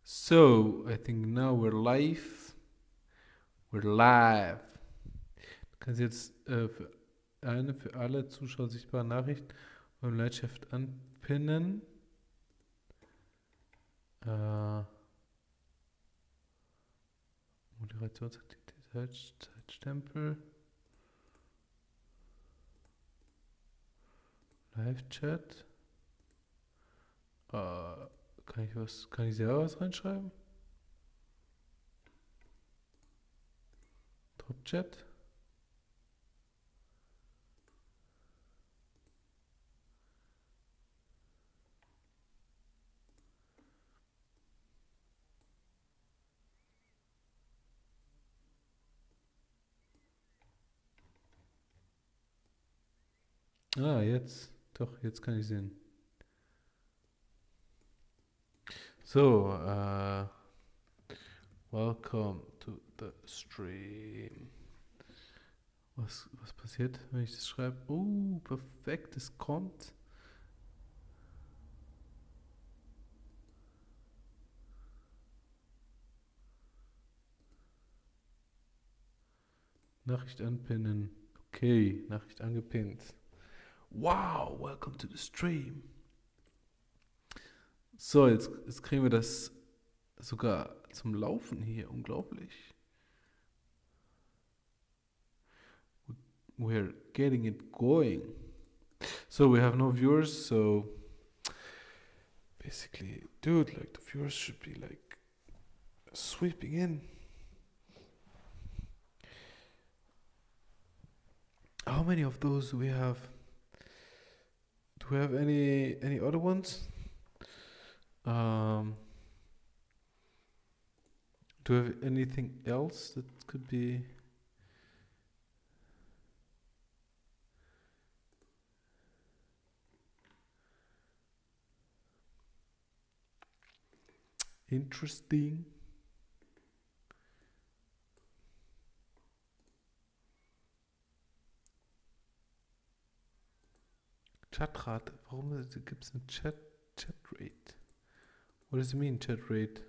So, I think now we're live. We're live. Du kannst jetzt für alle Zuschauer sichtbare Nachrichten beim Leitschrift anpinnen. Moderationsaktivität, Zeitstempel. Live-Chat. Kann ich selber was reinschreiben? Top-Chat. Jetzt. Doch, jetzt kann ich sehen. So, welcome to the stream. Was passiert, wenn ich das schreibe? Oh, perfekt, es kommt. Nachricht anpinnen. Okay, Nachricht angepinnt. Wow, welcome to the stream. So, jetzt kriegen wir das sogar zum Laufen hier. Unglaublich. We're getting it going. So we have no viewers, so basically, dude, like the viewers should be like sweeping in. How many of those do we have? Do we have any other ones? Do we have anything else that could be? Interesting. Chatrate. Warum gibt es eine Chat rate? What does it mean, chat rate?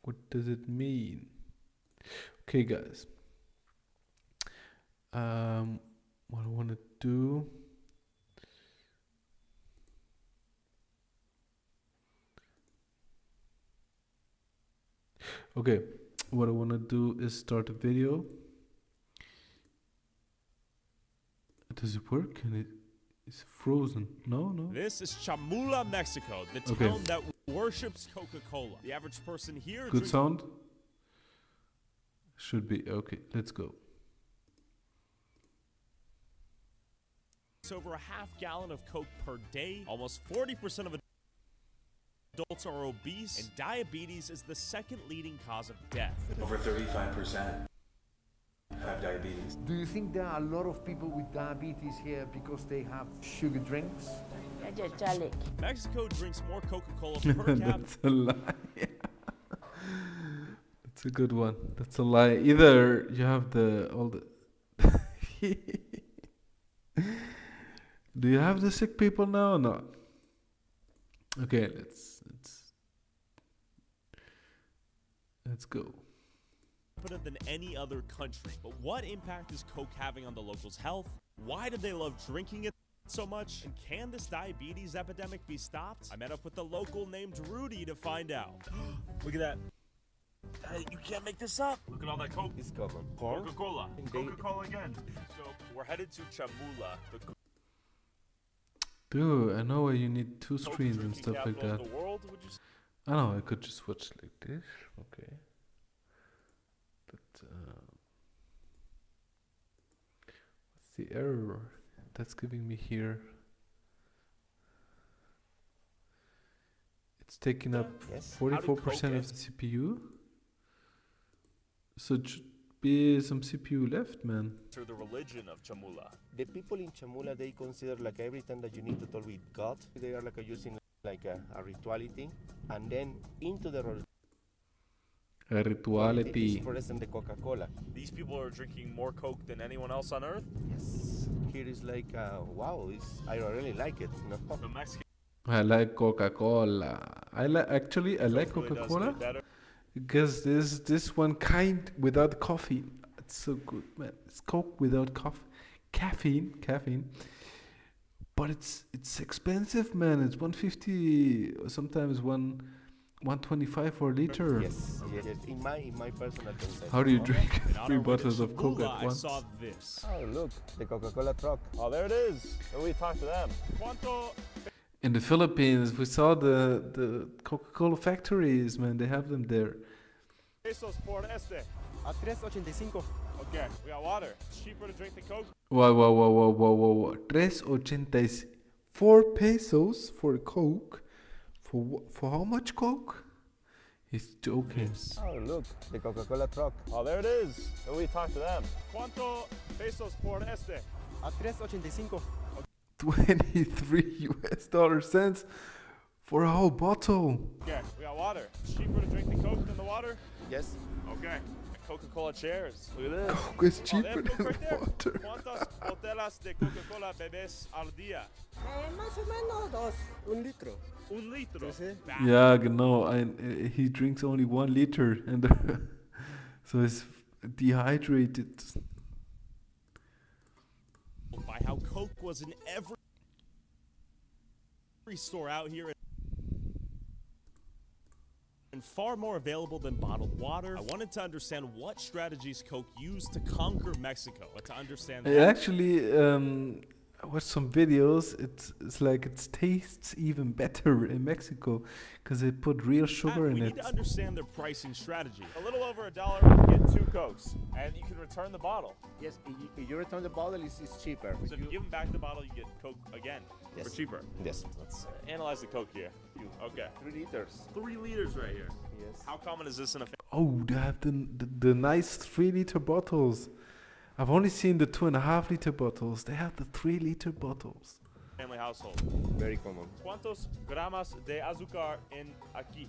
What does it mean? Okay, guys. What I want to do. Okay, what I want to do is start a video. Does it work? And it is frozen. No. This is Chamula, Mexico, the town that worships Coca-Cola. The average person here. Good sound. Should be okay. Let's go. It's over a half gallon of Coke per day. Almost 40% of adults are obese, and diabetes is the second leading cause of death. Over 35% have diabetes. Do you think there are a lot of people with diabetes here because they have sugar drinks? Mexico drinks more Coca-Cola per capita. That's a lie. That's a good one. That's a lie. Either you have all the Do you have the sick people now or not? Okay, let's go. Than any other country. But what impact is Coke having on the locals' health? Why do they love drinking it so much? And can this diabetes epidemic be stopped? I met up with a local named Rudy to find out. Look at that. Hey, you can't make this up. Look at all that Coke. It's covered. Coca-Cola. Coca-Cola again. So we're headed to Chamula, the Dude, I know why you need two screens and stuff like that. the world, would you say? I know, I could just watch like this. Okay. But what's the error that's giving me here? It's taking up 44% of the CPU. So it should be some CPU left, man. To the religion of Chamula. The people in Chamula, they consider like every time that you need to talk with God, they are using like a rituality, and then into the Quality is Rituality. worse than the Coca-Cola. These people are drinking more Coke than anyone else on Earth. Yes. Here is like, wow, I really like it. No? The Mexican I like Coca-Cola. I like Coke really does Coca-Cola get better. because there's this one kind without coffee. It's so good, man. It's Coke without caffeine, but it's expensive, man. It's 150 or sometimes 125 for a liter. Yes. In my personal concept. How do you drink And on 3 our way to bottles of Coke Cholula, at I once? saw this. Oh, look, the Coca-Cola truck. Oh, there it is. And we talked to them. ¿Cuánto In the Philippines, we saw the Coca-Cola factories, man. They have them there. pesos por este? A 3.85. Okay, we got water. It's cheaper to drink the Coke. Wow. 3.84 pesos for Coke. For how much Coke? He's joking. Oh, look, the Coca-Cola truck. Oh, there it is. And we talked to them. ¿Cuánto pesos por este? A 3.85. 23 US dollar cents for a whole bottle. Okay, we got water. It's cheaper to drink the Coke than the water. Yes. Okay. Coca-Cola chairs. Look at this. Coke is Oh, they cheaper have Coke than right there. water. ¿Cuántas botellas de Coca-Cola bebes al día? Más o menos 1 litro. Un litro. Sí. Bah. Yeah, no, he drinks only 1 liter, and so he's dehydrated. By how Coke was in every store out here and far more available than bottled water. I wanted to understand what strategies Coke used to conquer Mexico. To understand I that. actually watched some videos. It's like it tastes even better in Mexico because they put real sugar we in need it. to understand their pricing strategy. A little over $1, you get 2 Cokes, and you can return the bottle. Yes, if you return the bottle, it's cheaper. So if you give them back the bottle, you get Coke again for Yes. cheaper. Yes. Let's analyze the Coke here. Okay. 3 liters. 3 liters right here. Yes. How common is this in a Oh, they have the nice 3 liter bottles. I've only seen the 2.5 liter bottles. They have the 3 liter bottles. family household? Very common. ¿Cuántos gramos de azúcar en aquí?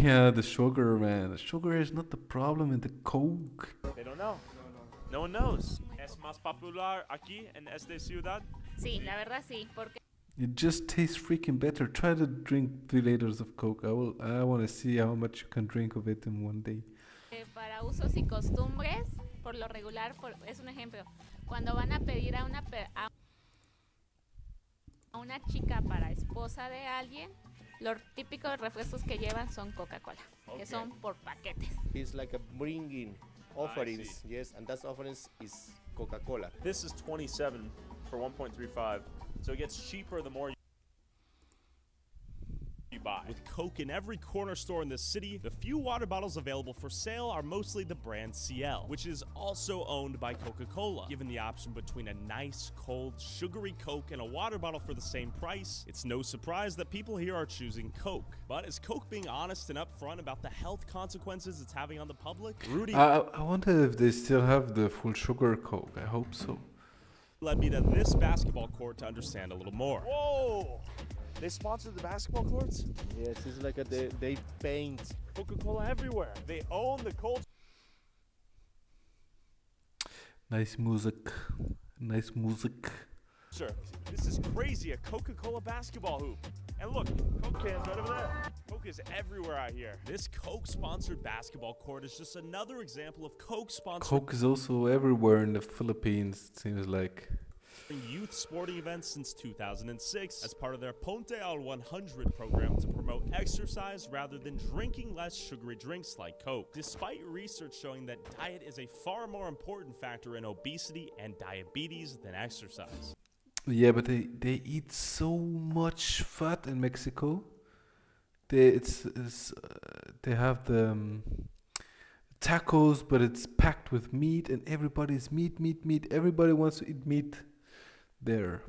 Yeah, the sugar, man. The sugar is not the problem in the Coke. They don't know. No one knows. ¿Es más popular aquí en esta ciudad? Sí, la verdad sí, porque It just tastes freaking better. Try to drink 3 liters of Coke. I want to see how much you can drink of it in one day. para usos y costumbres, por lo regular, es un ejemplo, cuando van a pedir a una chica para esposa de alguien, los típicos refrescos que llevan son Coca-Cola, que son por paquetes. It's like a bringing offerings. Yes, and that offerings is Coca-Cola. This is 27 for 1.35, so it gets cheaper the more you buy. With Coke in every corner store in the city, the few water bottles available for sale are mostly the brand CL, which is also owned by Coca-Cola. Given the option between a nice, cold, sugary Coke and a water bottle for the same price, it's no surprise that people here are choosing Coke. But is Coke being honest and upfront about the health consequences it's having on the public? Rudy I wonder if they still have the full sugar Coke. I hope so. led me to this basketball court to understand a little more. Whoa! They sponsored the basketball courts? Yes, it's like they paint. Coca-Cola everywhere. They own the culture. Nice music. Nice music. This is crazy, a Coca-Cola basketball hoop. And look, Coke cans right over there. Coke is everywhere out here. This Coke-sponsored basketball court is just another example of Coke-sponsored Coke is also everywhere in the Philippines, it seems like. youth sporting events since 2006 as part of their Ponte al 100 program to promote exercise rather than drinking less sugary drinks like Coke, despite research showing that diet is a far more important factor in obesity and diabetes than exercise. Yeah, but they eat so much fat in Mexico. They have the tacos, but it's packed with meat, and everybody's meat. Everybody wants to eat meat there.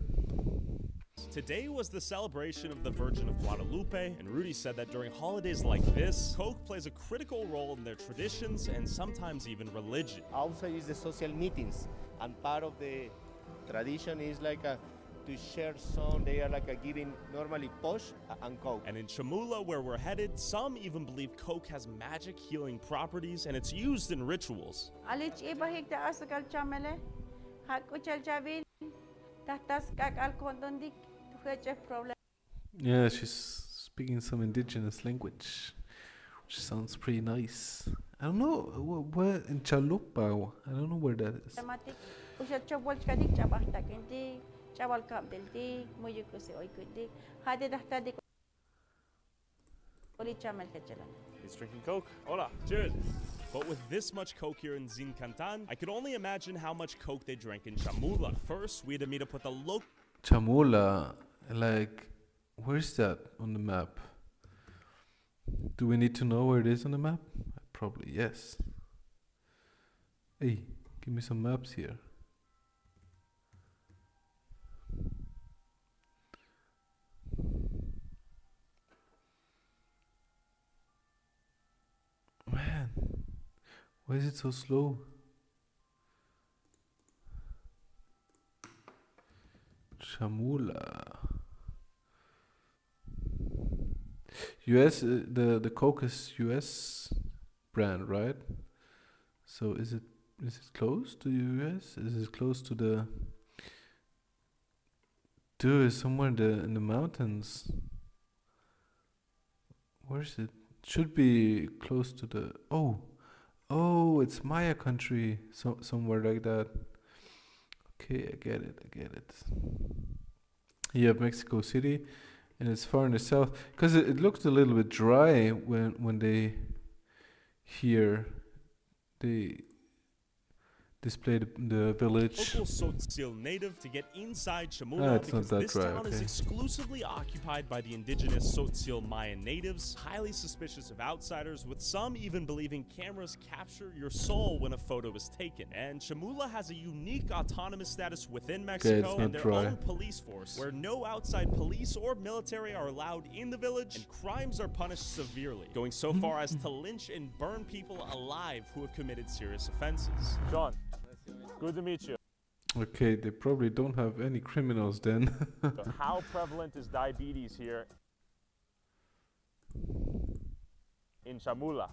Today was the celebration of the Virgin of Guadalupe, and Rudy said that during holidays like this, Coke plays a critical role in their traditions and sometimes even religion. Outside is the social meetings, and part of the tradition is like to share some. They are like a giving normally Posh and Coke. And in Chamula, where we're headed, some even believe Coke has magic healing properties and it's used in rituals. Alich ibahig da asakal chamele, hakuchal javil, tahtas kak al kondondi, tuheche problem. Yeah, she's speaking some indigenous language, which sounds pretty nice. I don't know where in Chalupa. I don't know where that is. Tematik, usha chobol kadik chabah takinti, chabal kap delti, muyukuse oikuti, hade dahtadik. Oli chamel kechelan. He's drinking Coke. Hola. Cheers. But with this much Coke here in Zincantan, I could only imagine how much Coke they drank in Chamula. First, we had to meet up with the local. Chamula, like, where's that on the map? Do we need to know where it is on the map? Probably yes. Hey, give me some maps here. Man, why is it so slow? Chamula. US, the Coke is US brand, right? So is it close to the US? Is it close to the? Dude, it's somewhere in the mountains. Where is it? Should be close to the. Oh, it's Maya country. Somewhere like that. Okay, I get it. You have Mexico City, and it's far in the south. Because it looks a little bit dry when they display the village. Local Tzotzil native to get inside Chamula it's not because that this dry, town is okay. exclusively occupied by the indigenous Tzotzil Mayan natives, highly suspicious of outsiders, with some even believing cameras capture your soul when a photo is taken. And Chamula has a unique autonomous status within Mexico not and their dry. own police force, where no outside police or military are allowed in the village, and crimes are punished severely, going so far as to lynch and burn people alive who have committed serious offenses. John, good to meet you. Okay, they probably don't have any criminals then. So how prevalent is diabetes here in Chamula?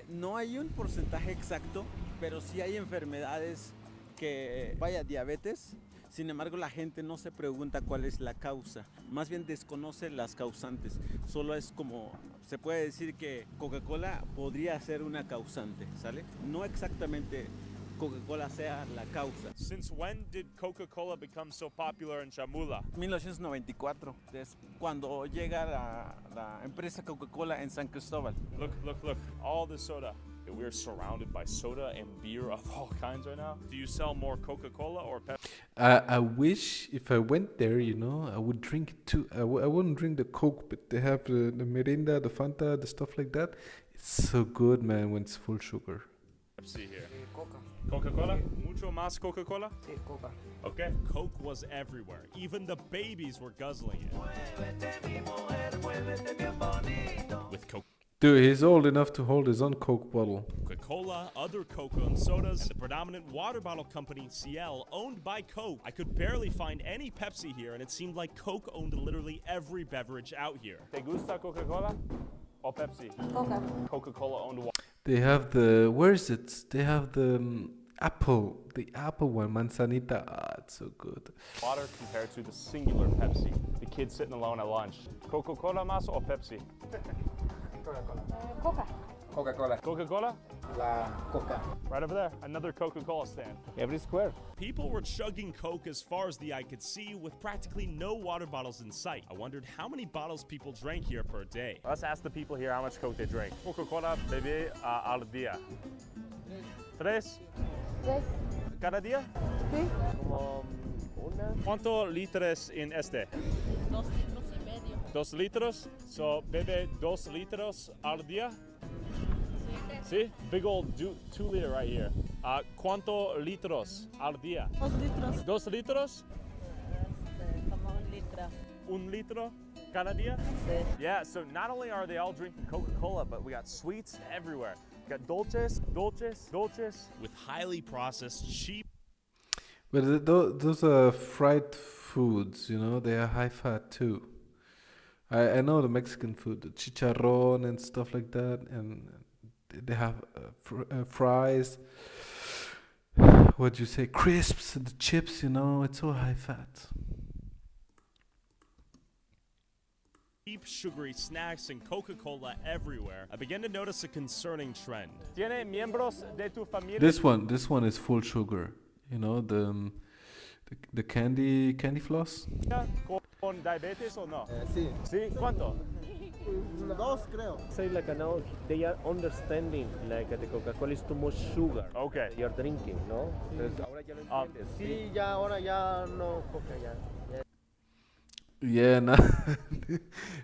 No hay un porcentaje exacto, pero sí hay enfermedades que, vaya, diabetes. Sin embargo, la gente no se pregunta cuál es la causa. Más bien desconoce las causantes. Solo es como, se puede decir que Coca-Cola podría ser una causante, ¿sale? No exactamente Coca-Cola sea la causa. Since when did Coca-Cola become so popular in Chamula? 1994, es cuando llega la empresa Coca-Cola en San Cristóbal. Look, all the soda. We're surrounded by soda and beer of all kinds right now. Do you sell more Coca-Cola or Pepsi? I wish if I went there, I would drink it too. I wouldn't drink the Coke, but they have the Mirinda, the Fanta, the stuff like that. It's so good, man, when it's full sugar. Pepsi here. Coca. Coca-Cola? Mucho más Coca-Cola? Sí, Coca. Okay. Coke was everywhere. Even the babies were guzzling it. With Dude, he's old enough to hold his own Coke bottle. Coca-Cola, other coca-owned sodas, and the predominant water bottle company, Ciel, owned by Coke. I could barely find any Pepsi here, and it seemed like Coke owned literally every beverage out here. ¿Te gusta Coca-Cola or Pepsi? Coca. Coca-Cola owned water. They have where is it? They have the apple one, manzanita. Ah, it's so good. Water compared to the singular Pepsi. The kid sitting alone at lunch. Coca-Cola más or Pepsi? Coca. Coca-Cola. Coca-Cola? La Coca. Right over there, another Coca-Cola stand. Every square. People were chugging Coke as far as the eye could see, with practically no water bottles in sight. I wondered how many bottles people drank here per day. Let's ask the people here how much Coke they drink. Coca-Cola bebé al día. Tres? ¿Cada día? Sí. Como una. ¿Cuántos litros en este? 2 litros y medio. 2 litros? So, bebe 2 litros al día? See? Big old 2 liter right here. ¿Cuántos litros al día? 2 litros. 2 litros? Como 1 litro. 1 litro cada día? Sí. Yeah, so not only are they all drinking Coca-Cola, but we got sweets everywhere. We got dulces with highly processed, cheap. But those are fried foods, you know, they are high fat too. I know the Mexican food, the chicharrón and stuff like that, and they have fries. What do you say? Crisps, the chips, you know, it's all high fat. Cheap, sugary snacks and Coca-Cola everywhere, I began to notice a concerning trend. ¿Tiene miembros de tu familia? This one is full sugar. You know, the candy floss. ¿Con diabetes o no? Sí. ¿Sí? ¿Cuánto? Dos, creo. Say like now they are understanding like the Coca-Cola is too much sugar. Okay. You're drinking, no? Entonces, ahora ya lo entiendes. Sí, ya, ahora ya no, Coca ya. Yeah, now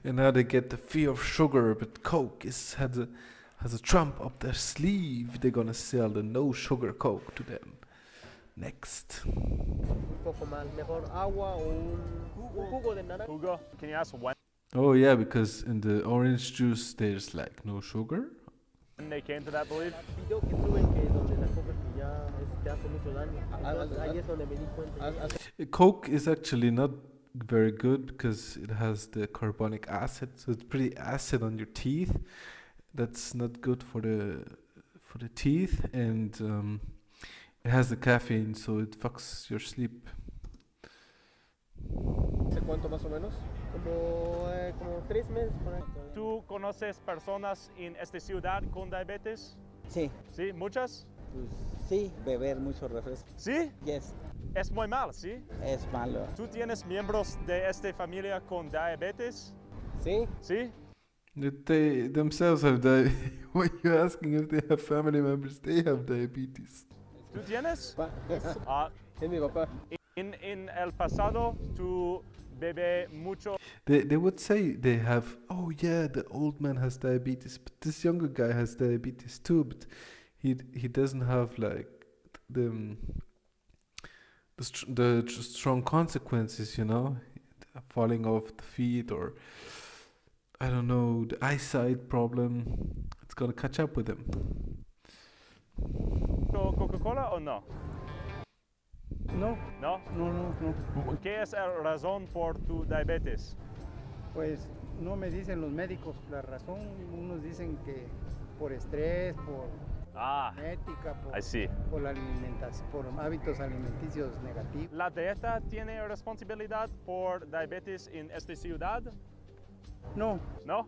and now they get the fear of sugar, but Coke has a trump up their sleeve. They're gonna sell the no sugar Coke to them next. Un poco más, mejor agua o un jugo de naranja. Hugo, can you ask when Oh yeah, because in the orange juice there's like no sugar. they came to that belief? Video que suben que donde la coca que ya te hace mucho daño. Entonces, ahí es donde me di cuenta. Coke is actually not very good because it has the carbonic acid, so it's pretty acid on your teeth. That's not good for the teeth, and it has the caffeine, so it fucks your sleep. ¿Hace cuánto más o menos? Como 3 meses por ahí. ¿Tú conoces personas en esta ciudad con diabetes? Sí, ¿Sí? ¿Muchas? pues sí, beber mucho refresco. ¿Sí? Yes, Es muy mal, ¿sí? es malo. ¿Tú tienes miembros de esta familia con diabetes? Sí. ¿Sí? They themselves have diabetes. Why are you asking if they have family members? They have diabetes. ¿Tú tienes? Es Ah, mi papá. en el pasado, ¿tú bebes mucho? They would say they have, oh yeah, the old man has diabetes, but this younger guy has diabetes too, but he doesn't have like the strong consequences, you know, falling off the feet, or I don't know, the eyesight problem. It's gonna catch up with him. ¿Coca-Cola o no? No, ¿No? no. ¿Qué es la razón por tu diabetes? Pues no me dicen los médicos la razón. Unos dicen que por estrés, por Ah, ética, I see. por la alimentación, por hábitos alimenticios negativos. ¿La dieta tiene responsabilidad por diabetes en esta ciudad? No, ¿No?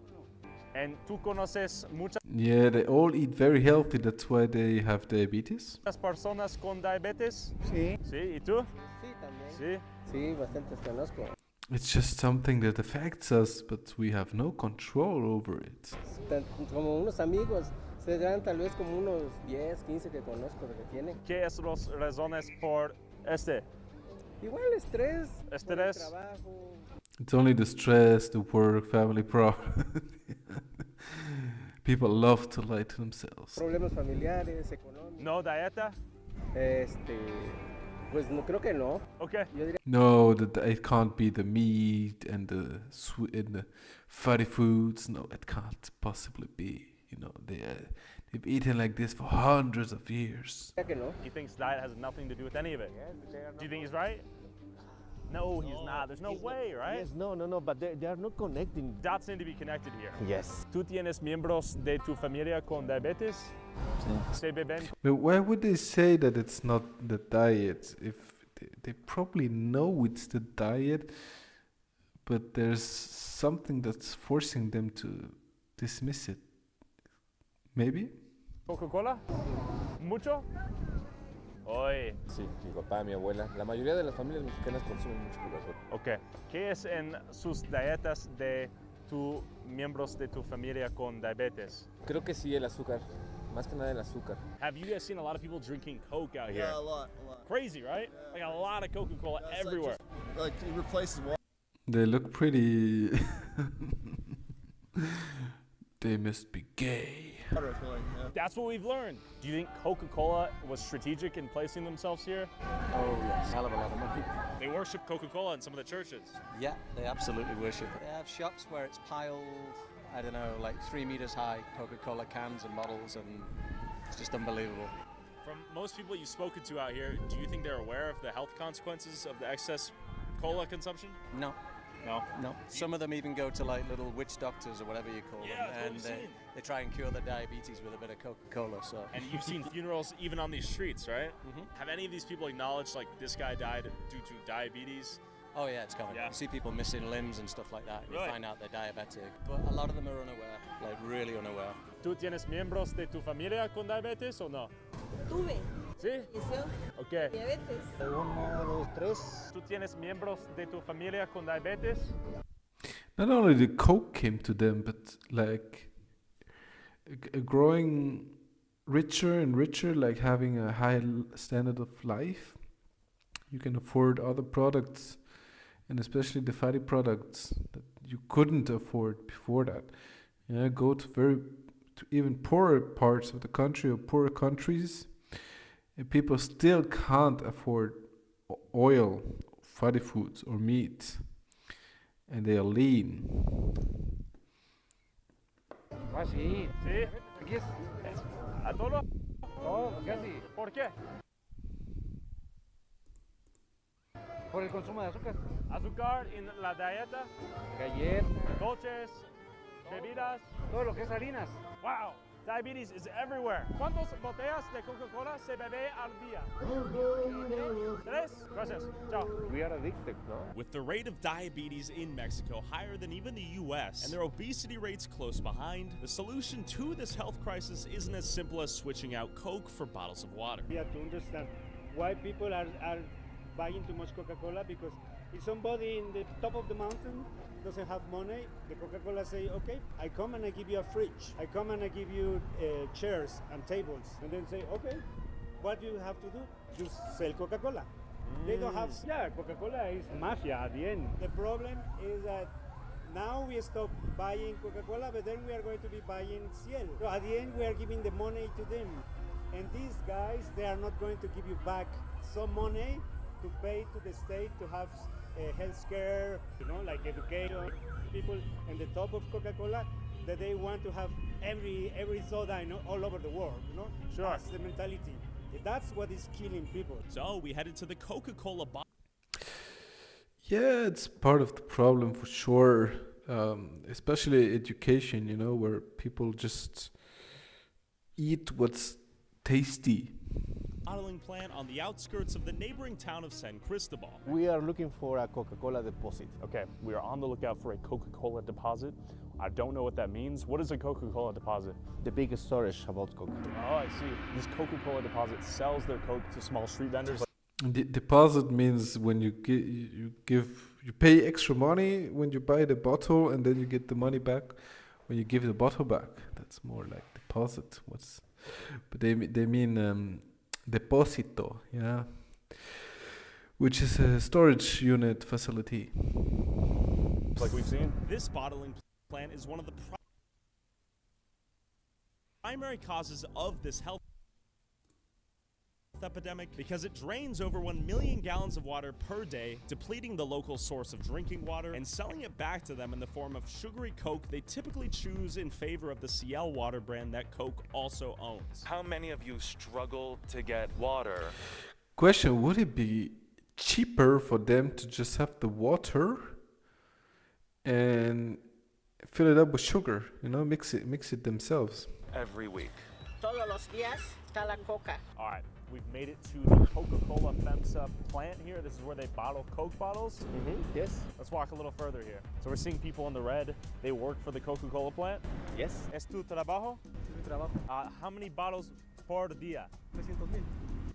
¿Y tú conoces muchas Yeah, they all eat very healthy, that's why they have diabetes. personas con diabetes? sí. ¿Sí? ¿Y tú? Sí, también. ¿Sí? Sí, bastantes conozco. It's just something that affects us, but we have no control over it. Como unos amigos, se dan tal vez como unos 10, 15 que conozco de que tienen. ¿Qué es las razones por este? Igual estrés, por el Estrés. trabajo. It's only the stress, the work, family problems. People love to lie to themselves. Problemas familiares, económicos. ¿No dieta? Pues no creo que no. Okay. Yo diría No, it can't be the meat and the sweet and the fatty foods. No, it can't possibly be. You know, they've eaten like this for hundreds of years. que no. He thinks diet has nothing to do with any of it. Do you think he's right? No, he's not. There's no way, right? Yes, no, but they are not connecting. Dots need to be connected here. Yes. ¿Tú tienes miembros de tu familia con diabetes? ¿Se beben? But why would they say that it's not the diet? If they probably know it's the diet, but there's something that's forcing them to dismiss it. Maybe? ¿Coca-Cola? ¿Mucho? Hoy. Sí, mi papá, mi abuela. La mayoría de las familias mexicanas consumen mucho Coca-Cola. Ok. ¿Qué es en sus dietas de tus miembros de tu familia con diabetes? Creo que sí, el azúcar. Más que nada el azúcar. Have you guys seen a lot of people drinking Coke out here? Yeah, a lot. Crazy, right? Like a lot of Coca-Cola everywhere. Like it replaces water. They look pretty. They must be gay. I feel like, yeah. That's what we've learned. Do you think Coca-Cola was strategic in placing themselves here? Oh yes, hell of a lot of money. They worship Coca-Cola in some of the churches. Yeah, they absolutely worship it. They have shops where it's piled, I don't know, like 3 meters high, Coca-Cola cans and bottles, and it's just unbelievable. From most people you've spoken to out here, do you think they're aware of the health consequences of the excess Coca-Cola consumption? No. No. Some of them even go to like little witch doctors or whatever you call them, and they try and cure their diabetes with a bit of Coca-Cola. So. And you've seen funerals even on these streets, right? Have any of these people acknowledged like this guy died due to diabetes? Oh yeah, it's common. You see people missing limbs and stuff like that, and you find out they're diabetic. But a lot of them are unaware, like really unaware. ¿Tú tienes miembros de tu familia con diabetes o no? Tuve. ¿Sí? Ok. Diabetes. 1, 2, 3. ¿Tú tienes miembros de tu familia con diabetes? Not only the Coke came to them, but like growing richer and richer, like having a high standard of life. You can afford other products, and especially the fatty products that you couldn't afford before that. Go to even poorer parts of the country or poorer countries, and people still can't afford oil, fatty foods, or meat, and they are lean. Ah, sí. ¿Sí? Aquí es. ¿A todo? Oh, casi. ¿Por qué? Por el consumo de azúcar. Azúcar en la dieta, Galletas. dulces, bebidas. Todo lo que es harinas. Wow, diabetes is everywhere. ¿Cuántas botellas de Coca-Cola se bebe al día? 3. Gracias. Ciao. We are addicted, no? With the rate of diabetes in Mexico higher than even the US and their obesity rates close behind, the solution to this health crisis isn't as simple as switching out Coke for bottles of water. We have to understand why people are buying too much Coca-Cola, because if somebody in the top of the mountain doesn't have money, the Coca-Cola say, okay, I come and I give you a fridge. I come and I give you chairs and tables. And then say, okay, what do you have to do? Just sell Coca-Cola. They don't have... Yeah, Coca-Cola is mafia at the end. The problem is that now we stop buying Coca-Cola, but then we are going to be buying Ciel. So at the end, we are giving the money to them. And these guys, they are not going to give you back some money to pay to the state to have health care, like education. People in the top of Coca-Cola, that they want to have every soda all over the world, Sure. That's the mentality. That's what is killing people. So we headed to the Coca-Cola bar. Yeah, it's part of the problem for sure, especially education, where people just eat what's tasty. Bottling plant on the outskirts of the neighboring town of San Cristobal. We are looking for a Coca-Cola deposit. Okay, we are on the lookout for a Coca-Cola deposit. I don't know what that means. What is a Coca-Cola deposit? The biggest storage about Coke. Oh, I see. This Coca-Cola deposit sells their Coke to small street vendors. The deposit means when you pay extra money when you buy the bottle, and then you get the money back when you give the bottle back. That's more like deposit. But they mean deposito, which is a storage unit facility. Like we've seen. This bottling plant is one of the primary causes of this health epidemic because it drains over 1 million gallons of water per day, depleting the local source of drinking water and selling it back to them in the form of sugary Coke they typically choose in favor of the Ciel water brand that Coke also owns. How many of you struggle to get water? Question, would it be cheaper for them to just have the water and fill it up with sugar, mix it themselves? Every week. Todos los días está la coca. All right, we've made it to the Coca-Cola FEMSA plant here. This is where they bottle Coke bottles. Yes. Let's walk a little further here. So we're seeing people in the red. They work for the Coca-Cola plant. Yes. ¿Es tu trabajo? Mi trabajo. How many bottles por día? 300,000.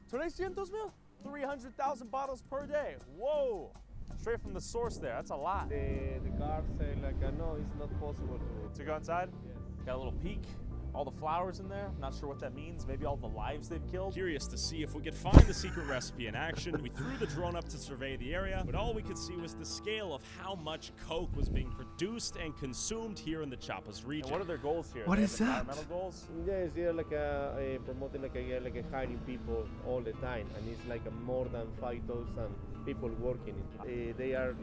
300,000? 300,000 bottles per day. Whoa! Straight from the source there. That's a lot. The guard say no, it's not possible to go inside? Yes. Got a little peek. All the flowers in there. Not sure what that means. Maybe all the lives they've killed. Curious to see if we could find the secret recipe in action. We threw the drone up to survey the area, but all we could see was the scale of how much Coke was being produced and consumed here in the Chiapas region. And what are their goals here? What is that? Environmental goals? Yes, they're promoting hiring people all the time, and it's more than 5,000 people working. They are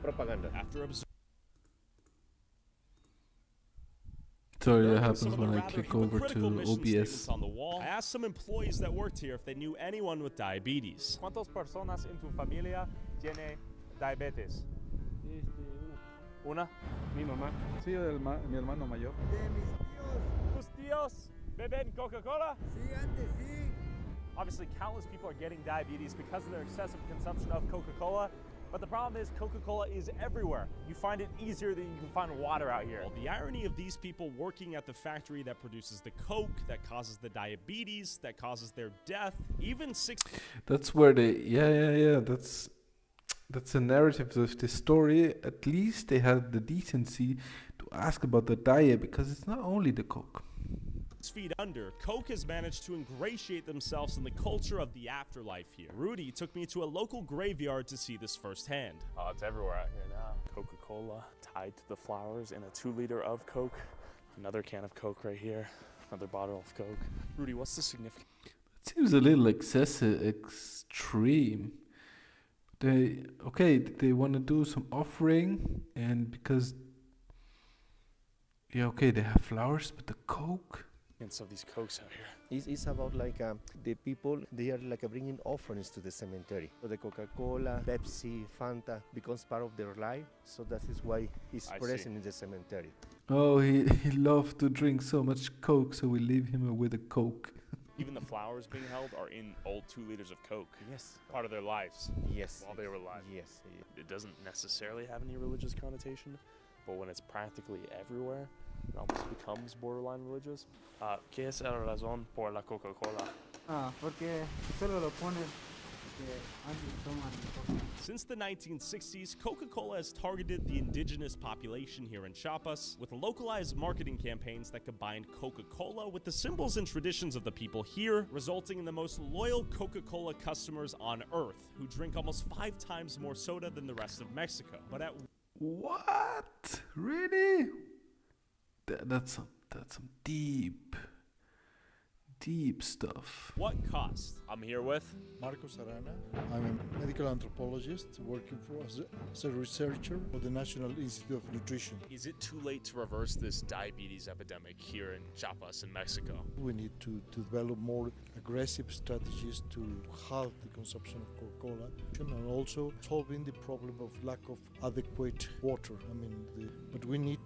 propaganda. After observing Sorry, that happens when I click over to OBS. on the wall, I asked some employees that worked here if they knew anyone with diabetes. ¿Cuántas personas en tu familia tiene diabetes? Una. Mi mamá. Sí, mi hermano mayor. De mis tíos. ¿Tus tíos beben Coca-Cola? Sí, antes sí. Obviously, countless people are getting diabetes because of their excessive consumption of Coca-Cola. But the problem is Coca-Cola is everywhere. You find it easier than you can find water out here. Well, the irony of these people working at the factory that produces the Coke, that causes the diabetes, that causes their death, even 60... That's where they, yeah. That's the narrative of the story. At least they had the decency to ask about the diet, because it's not only the Coke. feet under, Coke has managed to ingratiate themselves in the culture of the afterlife here. Rudy took me to a local graveyard to see this firsthand. Oh, it's everywhere out here now. Coca-Cola tied to the flowers in a 2-liter of Coke. Another can of Coke right here. Another bottle of Coke. Rudy, what's the significance? It seems a little excessive, extreme. They want to do some offering, and because they have flowers, but the Coke. And so these Cokes out here. It's about like the people, they are like bringing offerings to the cemetery. So the Coca-Cola, Pepsi, Fanta becomes part of their life, so that is why it's present in the cemetery. Oh, he loved to drink so much Coke, so we leave him with a Coke. Even the flowers being held are in old 2 liters of Coke. Yes. Part of their lives. Yes. While they were alive. Yes. It doesn't necessarily have any religious connotation, but when it's practically everywhere, it almost becomes borderline religious. ¿Qué es la razón por la Coca-Cola? Porque solo lo ponen antes toman Coca. Since the 1960s, Coca-Cola has targeted the indigenous population here in Chiapas with localized marketing campaigns that combine Coca-Cola with the symbols and traditions of the people here, resulting in the most loyal Coca-Cola customers on earth, who drink almost 5 times more soda than the rest of Mexico. But at what? Really? That's some deep stuff. What cost? I'm here with Marcos Arana. I'm a medical anthropologist working as a researcher for the National Institute of Nutrition. Is it too late to reverse this diabetes epidemic here in Chiapas in Mexico? We need to develop more aggressive strategies to halt the consumption of Coca-Cola and also solving the problem of lack of adequate water. But we need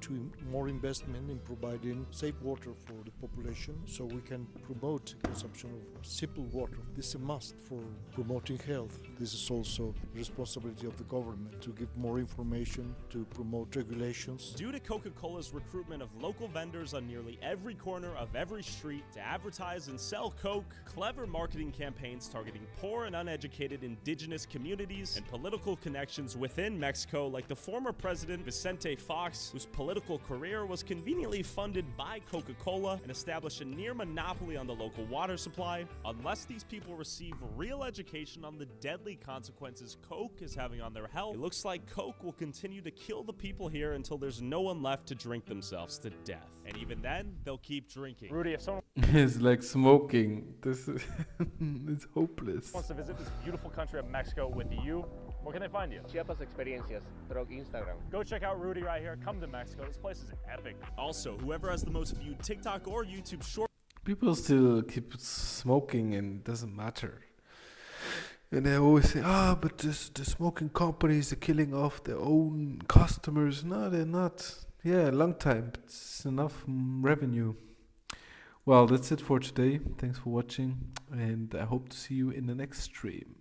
more investment in providing safe water for the population so we can promote consumption of simple water. This is a must for promoting health. This is also the responsibility of the government to give more information, to promote regulations. Due to Coca-Cola's recruitment of local vendors on nearly every corner of every street to advertise and sell Coke, clever marketing campaigns targeting poor and uneducated indigenous communities, and political connections within Mexico, like the former president Vicente Fox, whose political career was conveniently funded by Coca-Cola and established a near monopoly on the local water supply. Unless these people receive real education on the deadly consequences Coke is having on their health, it looks like Coke will continue to kill the people here until there's no one left to drink themselves to death. And even then, they'll keep drinking. Rudy, if someone It's like smoking. This is it's hopeless. wants to visit this beautiful country of Mexico with you, where can they find you? Chiapas Experiencias, through Instagram. Go check out Rudy right here. Come to Mexico. This place is epic. Also, whoever has the most viewed TikTok or YouTube short. People still keep smoking and it doesn't matter. And they always say, but the smoking companies are killing off their own customers. No, they're not. Yeah, a long time, but it's enough revenue. Well, that's it for today. Thanks for watching, and I hope to see you in the next stream.